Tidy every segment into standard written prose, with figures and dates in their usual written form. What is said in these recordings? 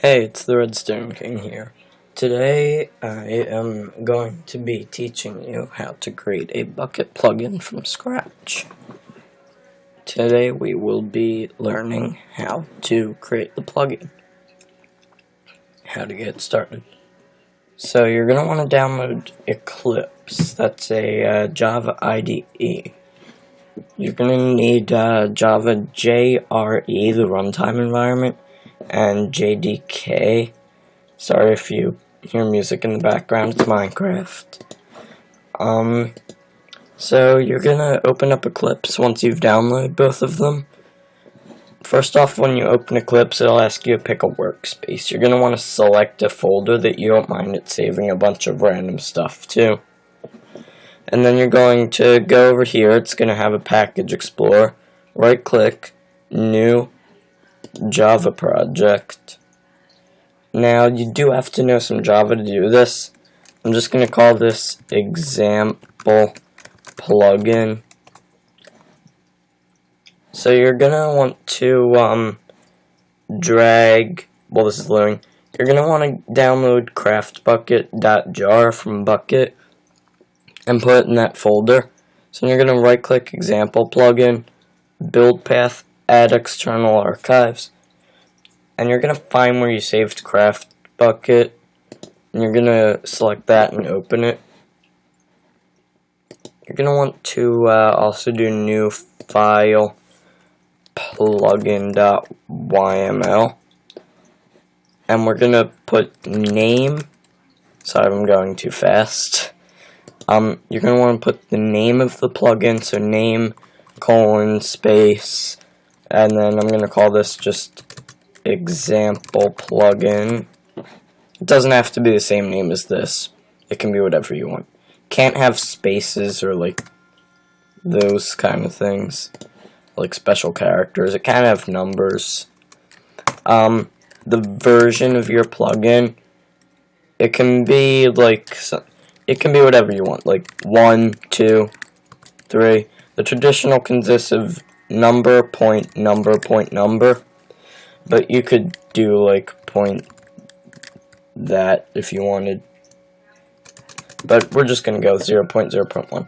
Hey, it's the Redstone King here. Today I am going to be teaching you how to create a Bukkit plugin from scratch. Today we will be learning how to create the plugin. How to get started. So you're going to want to download Eclipse. That's a Java IDE. You're going to need Java JRE, the runtime environment, and JDK. Sorry if you hear music in the background, it's Minecraft. So you're gonna open up Eclipse once you've downloaded both of them. First off, when you open Eclipse, it'll ask you to pick a workspace. You're gonna want to select a folder that you don't mind it saving a bunch of random stuff to. And then you're going to go over here, it's gonna have a package explorer. Right click, new Java project. Now you do have to know some Java to do this. I'm just going to call this example plugin. So you're going to want to drag, well, this is loading. You're going to want to download craftbucket.jar from Bukkit and put it in that folder. So you're going to right click example plugin, build path, add external archives, and you're going to find where you saved CraftBucket, and you're going to select that and open it. You're going to want to also do new file plugin.yml, and we're going to put name. Sorry, I'm going too fast. You're going to want to put the name of the plugin, so name, :space, and then I'm going to call this just example plugin. It doesn't have to be the same name as this. It can be whatever you want. Can't have spaces or like those kind of things, like special characters. It can't have numbers. The version of your plugin, it can be like, it can be whatever you want, like 1, 2, 3. The traditional consists of number, point, number, point, number, but you could do like point that if you wanted, but we're just going to go 0.0.1,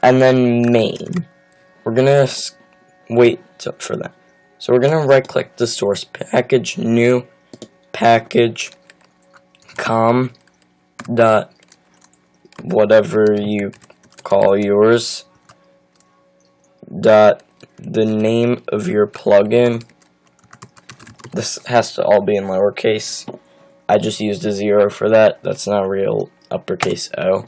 and then main. We're going to wait for that, so we're going to right click the source package, new package, com dot whatever you call yours, dot the name of your plugin. This has to all be in lowercase. I just used a 0 for that. That's not real uppercase O.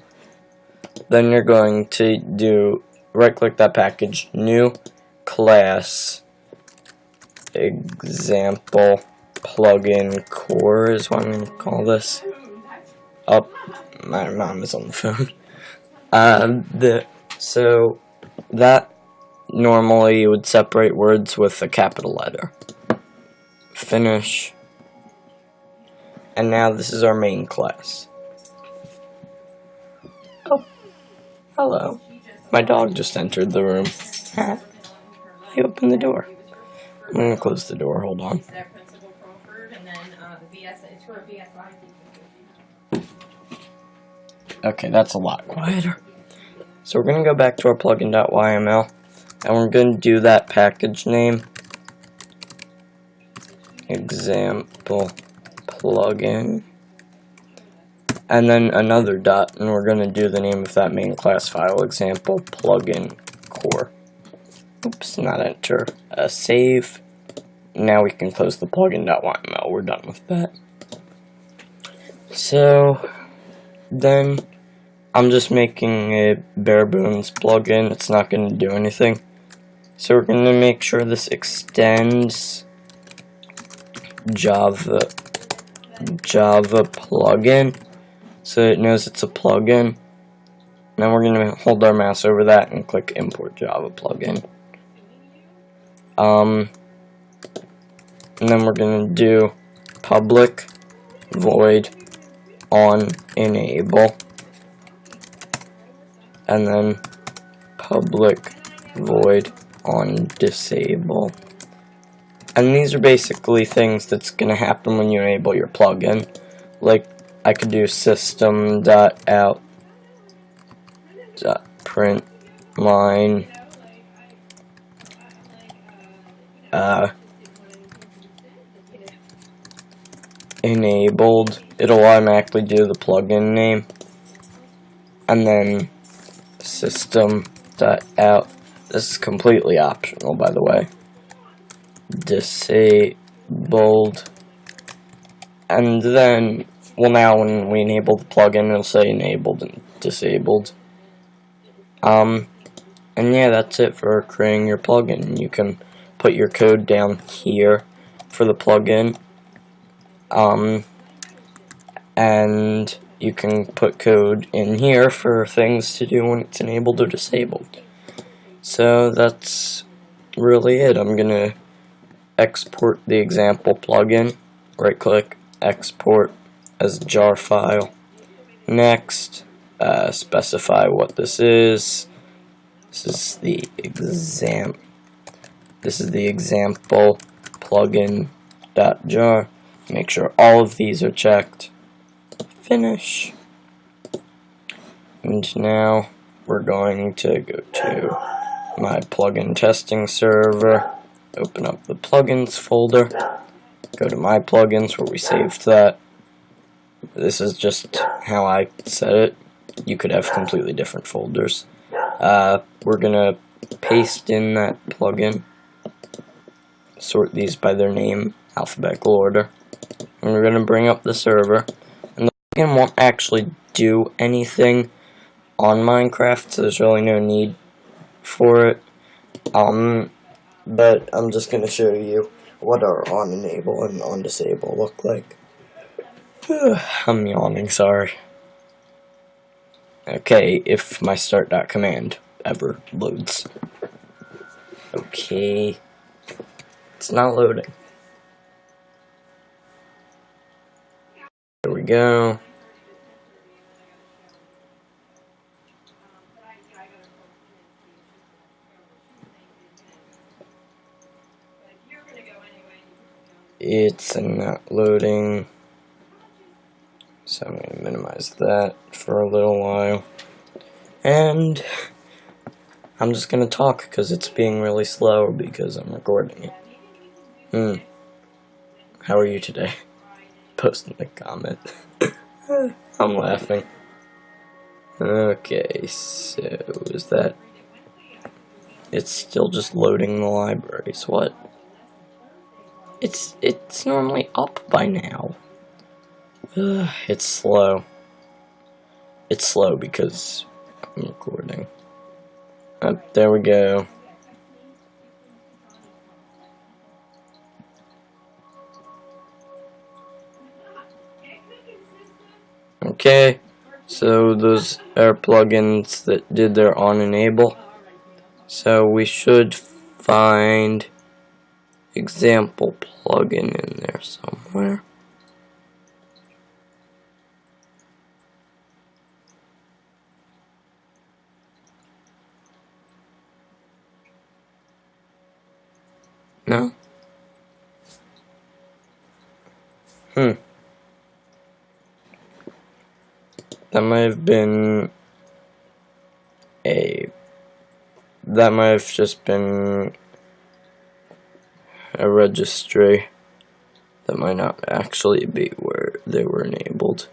Then you're going to do right click that package, new class, example plugin core is what I'm going to call this. Oh, my mom is on the phone. So that normally you would separate words with a capital letter. Finish. And now this is our main class. Oh, hello. My dog just entered the room. He opened the door. I'm going to close the door, hold on. Okay, that's a lot quieter. So we're going to go back to our plugin.yml, and we're going to do that package name, example plugin, and then another dot, and we're going to do the name of that main class file, example plugin core. Oops, not enter. Save. Now we can close the plugin.yml. We're done with that. So then I'm just making a bare bones plugin. It's not going to do anything. So we're going to make sure this extends Java plugin, so it knows it's a plugin. Now we're going to hold our mouse over that and click import Java plugin. And then we're going to do public void on enable, and then public void on disable, And these are basically things that's going to happen when you enable your plugin. Like, I could do system.out.println enabled. It'll automatically do the plugin name. And then system.out. This is completely optional, by the way. Disabled. And then, well, now when we enable the plugin, it'll say enabled and disabled. And yeah, that's it for creating your plugin. You can put your code down here for the plugin. And you can put code in here for things to do when it's enabled or disabled. So that's really it. I'm gonna export the example plugin. Right click, export as a jar file. Next, specify what this is. This is the example plugin.jar. Make sure all of these are checked. Finish. And now we're going to go to my plugin testing server, open up the plugins folder, go to my plugins where we saved that. This is just how I set it. You could have completely different folders. We're gonna paste in that plugin, sort these by their name, alphabetical order, and we're gonna bring up the server. And the plugin won't actually do anything on Minecraft, so there's really no need for it. But I'm just gonna show you what our on enable and on disable look like. I'm yawning, sorry. Okay, if my start.command ever loads. Okay. It's not loading. There we go. It's not loading. So I'm going to minimize that for a little while. And I'm just going to talk because it's being really slow because I'm recording it. How are you today? Post in the comment. I'm laughing. Okay, so is that... It's still just loading the libraries. What? It's normally up by now. It's slow. It's slow because I'm recording. There we go. Okay, so those are plugins that did their on enable. So we should find example plugin in there somewhere. No? That might have been that might have just been a registry. That might not actually be where they were enabled.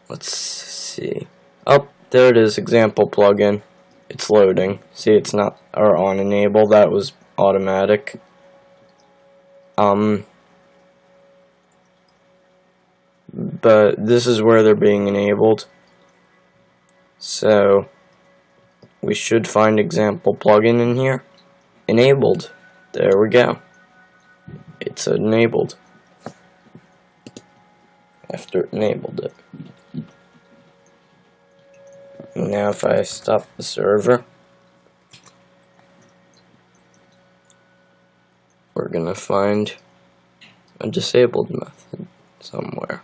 Let's see. Oh, there it is, example plugin. It's loading. See, it's not our on enable, that was automatic. But this is where they're being enabled. So we should find example plugin in here. Enabled. There we go. It's enabled. After it enabled it. Now if I stop the server, we're gonna find a disabled method somewhere.